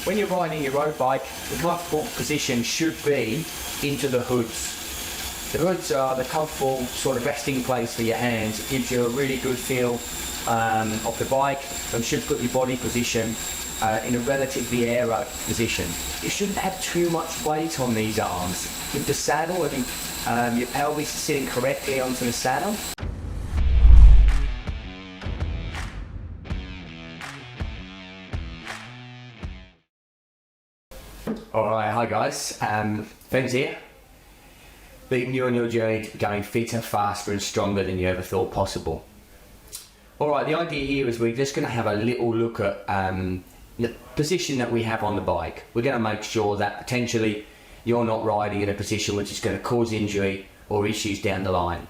When you're riding your road bike, the comfortable position should be into the hoods. The hoods are the comfortable sort of resting place for your hands. It gives you a really good feel of the bike and should put your body position in a relatively aero position. You shouldn't have too much weight on these arms. With the saddle, your pelvis is sitting correctly onto the saddle. Alright, hi guys, Fenz here. Leading you on your journey to becoming fitter, faster and stronger than you ever thought possible. Alright, the idea here is we're just going to have a little look at the position that we have on the bike. We're going to make sure that potentially you're not riding in a position which is going to cause injury or issues down the line.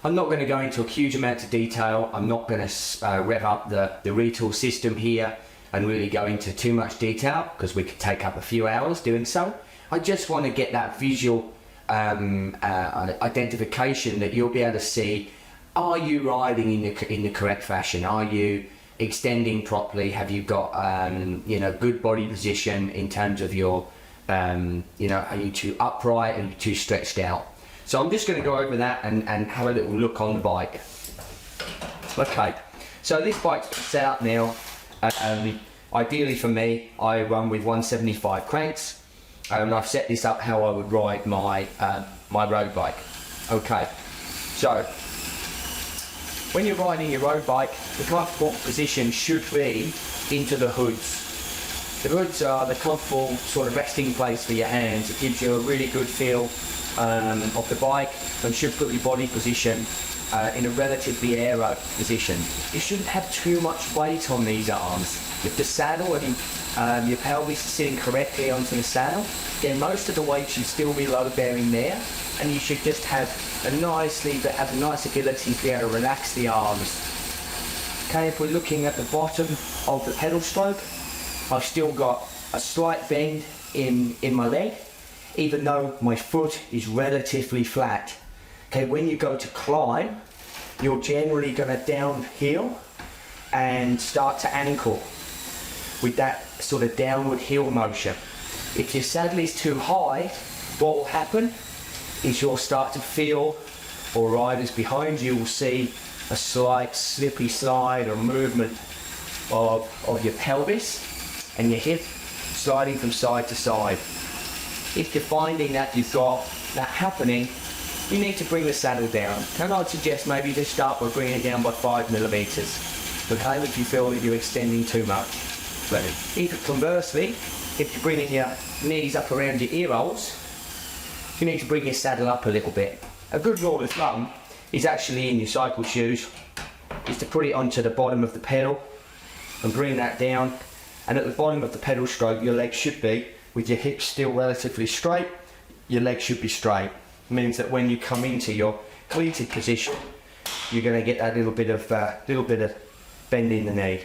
I'm not going to go into a huge amount of detail. I'm not going to rev up the retool system here and really go into too much detail because we could take up a few hours doing so. I just want to get that visual identification that you'll be able to see, are you riding in the correct fashion? Are you extending properly? Have you got good body position in terms of your are you too upright? Are you too stretched out? So I'm just going to go over that and have a little look on the bike. Okay, so this bike's set up now. Ideally for me, I run with 175 cranks, and I've set this up how I would ride my my road bike. Okay, so when you're riding your road bike, the comfortable position should be into the hoods. The hoods are the comfortable sort of resting place for your hands. It gives you a really good feel of the bike and should put your body position in a relatively aero position. You shouldn't have too much weight on these arms. With the saddle and your pelvis is sitting correctly onto the saddle, then most of the weight should still be load bearing there, and you should just have a nice ability to be able to relax the arms. Okay, if we're looking at the bottom of the pedal stroke, I've still got a slight bend in my leg, even though my foot is relatively flat. Okay, when you go to climb, you're generally going to downhill and start to ankle with that sort of downward heel motion. If your saddle is too high, what will happen is you'll start to feel, or riders behind you will see, a slight slippy slide or movement of your pelvis and your hip sliding from side to side. If you're finding that you've got that happening, you need to bring the saddle down. And I'd suggest maybe just start by bringing it down by 5 millimeters. Okay, if you feel that you're extending too much. But conversely, if you're bringing your knees up around your ear holes, you need to bring your saddle up a little bit. A good rule of thumb is actually in your cycle shoes, is to put it onto the bottom of the pedal and bring that down. And at the bottom of the pedal stroke, your legs should be, with your hips still relatively straight, your legs should be straight. It means that when you come into your cleated position, you're going to get that little bit of bend in the knee.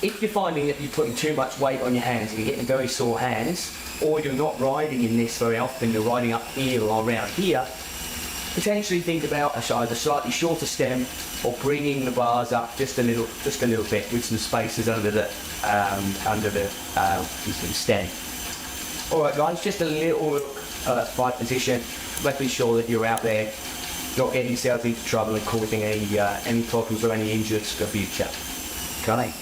If you're finding that you're putting too much weight on your hands and you're getting very sore hands, or you're not riding in this very often, you're riding up here or around here, potentially think about either slightly shorter stem or bringing the bars up just a little bit with some spaces under the stem. All right, guys, just a little bike position, making sure that you're out there, not getting yourself into trouble and causing any problems or any injuries for the future. Okay.